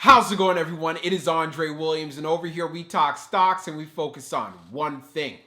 How's it going, everyone? It is Andre Williams, and over here we talk stocks and we focus on one thing.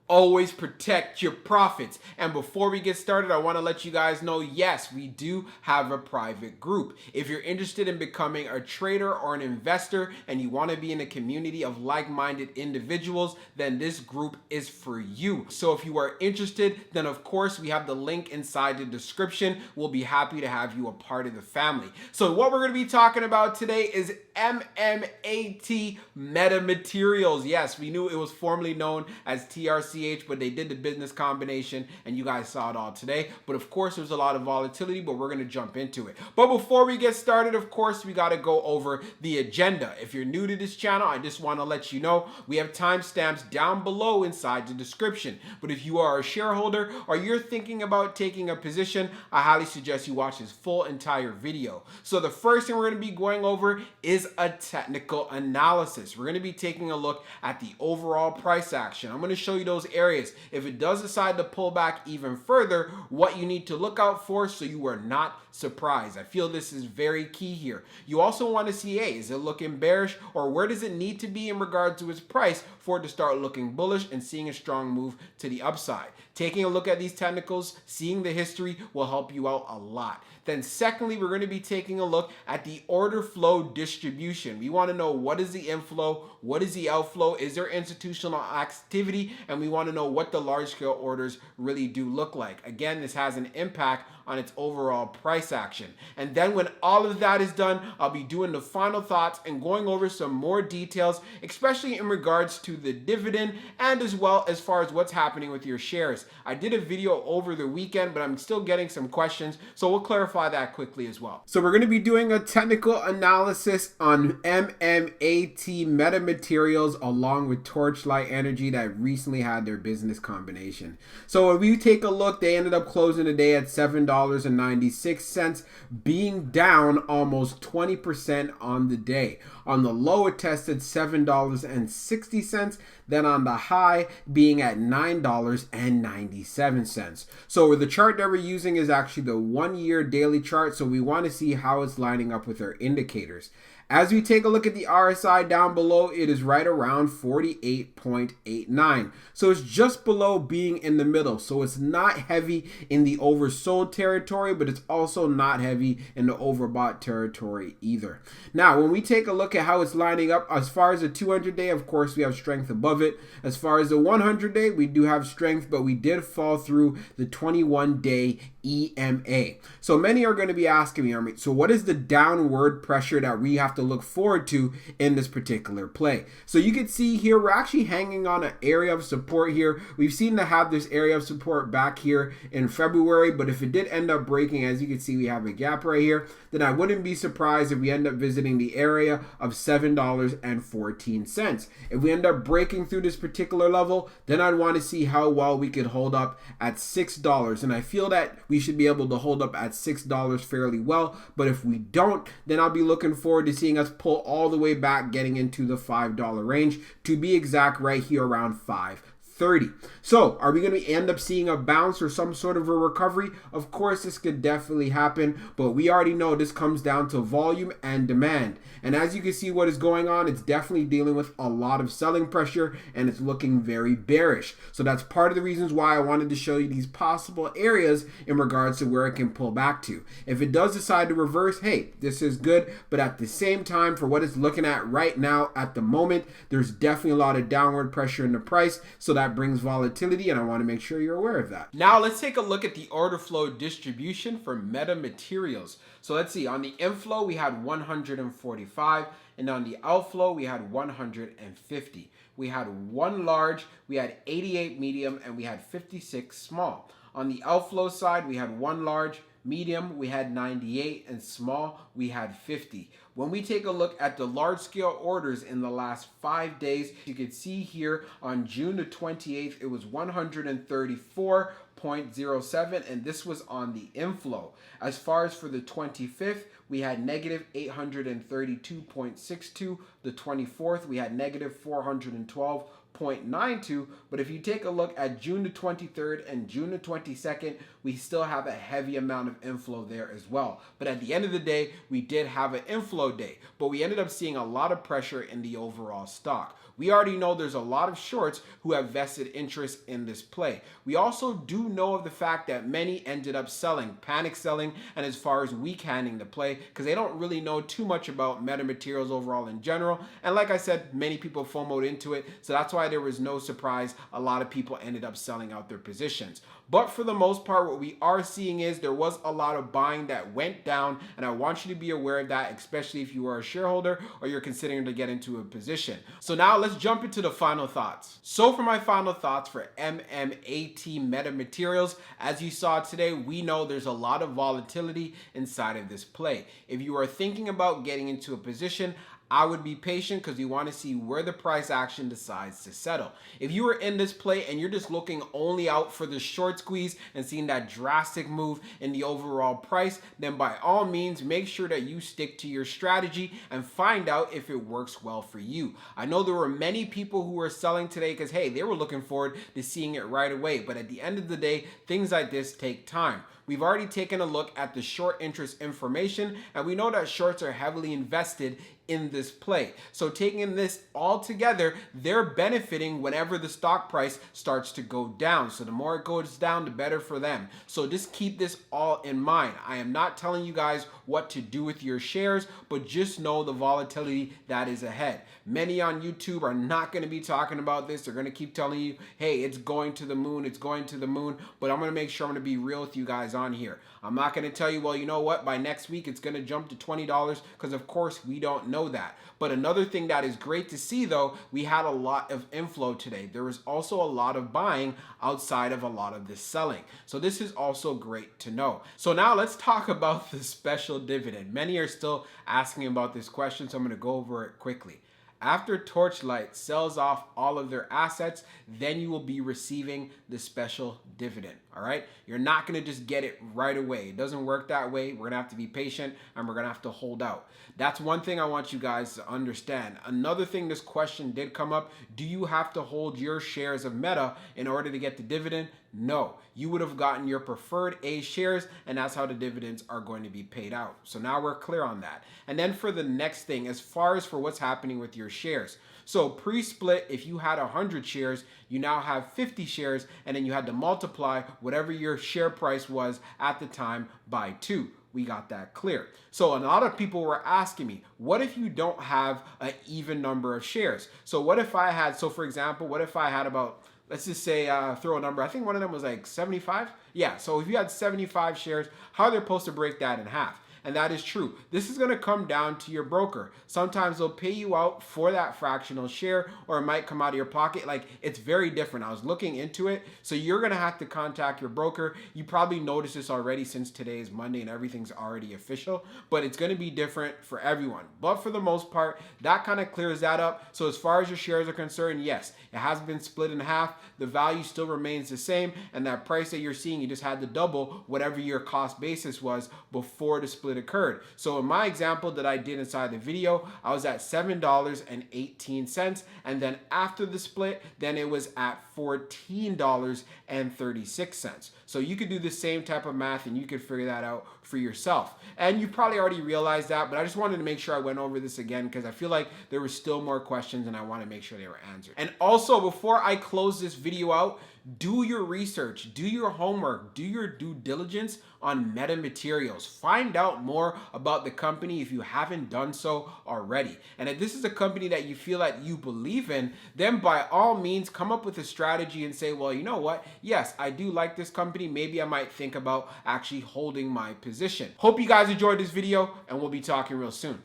Always protect your profits. And before we get started, I want to let you guys know, yes, we do have a private group. If you're interested in becoming a trader or an investor and you want to be in a community of like-minded individuals, then this group is for you. So if you are interested, then of course we have the link inside the description. We'll be happy to have you a part of the family. So what we're going to be talking about today is MMAT Metamaterials. Yes, we knew it was formerly known as TRCH, but they did the business combination and you guys saw it all today. But of course, there's a lot of volatility, but we're going to jump into it. But before we get started, of course, we got to go over the agenda. If you're new to this channel, I just want to let you know we have timestamps down below inside the description. But if you are a shareholder or you're thinking about taking a position, I highly suggest you watch this full entire video. So the first thing we're going to be going over is a technical analysis. We're going to be taking a look at the overall price action. I'm going to show you those areas. If it does decide to pull back even further, what you need to look out for so you are not surprised. I feel this is very key here. You also want to see, hey, is it looking bearish, or where does it need to be in regards to its price for it to start looking bullish and seeing a strong move to the upside. Taking a look at these technicals, seeing the history will help you out a lot. Then secondly, we're going to be taking a look at the order flow distribution. We want to know what is the inflow, what is the outflow, is there institutional activity, and we want to know what the large scale orders really do look like. Again, this has an impact on its overall price action. And then when all of that is done, I'll be doing the final thoughts and going over some more details, especially in regards to the dividend and as well as far as what's happening with your shares. I did a video over the weekend, but I'm still getting some questions, so we'll clarify that quickly as well. So we're going to be doing a technical analysis on MMAT Metamaterials along with Torchlight Energy that recently had their business combination. So if we take a look, they ended up closing the day at $7.96, being down almost 20% on the day. On the low, it tested $7.60, then on the high being at $9.97. So the chart that we're using is actually the 1-year daily chart, so we want to see how it's lining up with our indicators. As we take a look at the RSI down below, it is right around 48.89. So it's just below being in the middle. So it's not heavy in the oversold territory, but it's also not heavy in the overbought territory either. Now, when we take a look at how it's lining up, as far as the 200-day, of course, we have strength above it. As far as the 100-day, we do have strength, but we did fall through the 21-day EMA. So many are going to be asking me, so what is the downward pressure that we have to look forward to in this particular play? So you can see here, we're actually hanging on an area of support here. We've seen to have this area of support back here in February, but if it did end up breaking, as you can see, we have a gap right here, then I wouldn't be surprised if we end up visiting the area of $7.14. If we end up breaking through this particular level, then I'd want to see how well we could hold up at $6. And I feel that we should be able to hold up at $6 fairly well. But if we don't, then I'll be looking forward to seeing us pull all the way back, getting into the $5 range, to be exact, right here around $5.30. So are we going to end up seeing a bounce or some sort of a recovery? Of course, this could definitely happen, but we already know this comes down to volume and demand. And as you can see what is going on, it's definitely dealing with a lot of selling pressure and it's looking very bearish. So that's part of the reasons why I wanted to show you these possible areas in regards to where it can pull back to. If it does decide to reverse, hey, this is good, but at the same time, for what it's looking at right now at the moment, there's definitely a lot of downward pressure in the price, so that brings volatility, and I want to make sure you're aware of that. Now let's take a look at the order flow distribution for Metamaterials. So let's see, on the inflow we had 145, and on the outflow we had 150. We had 1 large, we had 88 medium, and we had 56 small. On the outflow side, we had 1 large, medium we had 98, and small we had 50. When we take a look at the large scale orders in the last 5 days, you can see here on June the 28th, it was 134. 0.07, and this was on the inflow. As far as for the 25th, we had negative 832.62. The 24th, we had negative 412.92. But if you take a look at June the 23rd and June the 22nd, we still have a heavy amount of inflow there as well. But at the end of the day, we did have an inflow day, but we ended up seeing a lot of pressure in the overall stock. We already know there's a lot of shorts who have vested interest in this play. We also do know of the fact that many ended up selling, panic selling, and as far as weak handing the play, because they don't really know too much about metamaterials overall in general. And like I said, many people FOMO'd into it, so that's why there was no surprise a lot of people ended up selling out their positions. But for the most part, what we are seeing is there was a lot of buying that went down, and I want you to be aware of that, especially if you are a shareholder or you're considering to get into a position. So now let's jump into the final thoughts. So for my final thoughts for MMAT Metamaterials, as you saw today, we know there's a lot of volatility inside of this play. If you are thinking about getting into a position, I would be patient because you want to see where the price action decides to settle. If you are in this play and you're just looking only out for the short squeeze and seeing that drastic move in the overall price, then by all means, make sure that you stick to your strategy and find out if it works well for you. I know there were many people who were selling today because, hey, they were looking forward to seeing it right away. But at the end of the day, things like this take time. We've already taken a look at the short interest information, and we know that shorts are heavily invested in this play. So taking this all together, they're benefiting whenever the stock price starts to go down. So the more it goes down, the better for them. So just keep this all in mind. I am not telling you guys what to do with your shares, but just know the volatility that is ahead. Many on YouTube are not going to be talking about this. They're going to keep telling you, hey, it's going to the moon, it's going to the moon. But I'm going to make sure I'm going to be real with you guys on here. I'm not going to tell you, well, you know what, by next week it's going to jump to $20, because of course we don't know that. But another thing that is great to see, though, we had a lot of inflow today. There was also a lot of buying outside of a lot of this selling. So this is also great to know. So now let's talk about the special dividend. Many are still asking about this question, so I'm going to go over it quickly. After Torchlight sells off all of their assets, then you will be receiving the special dividend, all right? You're not gonna just get it right away. It doesn't work that way. We're gonna have to be patient and we're gonna have to hold out. That's one thing I want you guys to understand. Another thing this question did come up, do you have to hold your shares of Meta in order to get the dividend? No, you would have gotten your preferred A shares, and that's how the dividends are going to be paid out. So now we're clear on that. And then for the next thing, as far as for what's happening with your shares. So pre-split, if you had 100 shares, you now have 50 shares, and then you had to multiply whatever your share price was at the time by 2. We got that clear. So a lot of people were asking me, what if you don't have an even number of shares? So what if I had, so for example, what if I had about, let's just say, throw a number. I think one of them was like 75. Yeah, so if you had 75 shares, how are they supposed to break that in half? And that is true. This is going to come down to your broker. Sometimes they'll pay you out for that fractional share, or it might come out of your pocket. Like, it's very different. I was looking into it. So you're going to have to contact your broker. You probably noticed this already since today is Monday and everything's already official, but it's going to be different for everyone. But for the most part, that kind of clears that up. So as far as your shares are concerned, yes, it has been split in half. The value still remains the same. And that price that you're seeing, you just had to double whatever your cost basis was before the split occurred. So in my example that I did inside the video, I was at $7.18, and then after the split, then it was at $14.36. So you could do the same type of math and you could figure that out for yourself. And you probably already realized that, but I just wanted to make sure I went over this again because I feel like there were still more questions and I want to make sure they were answered. And also, before I close this video out, do your research, do your homework, do your due diligence on Metamaterials. Find out more about the company if you haven't done so already. And if this is a company that you feel that you believe in, then by all means, come up with a strategy and say, well, you know what? Yes, I do like this company. Maybe I might think about actually holding my position. Hope you guys enjoyed this video, and we'll be talking real soon.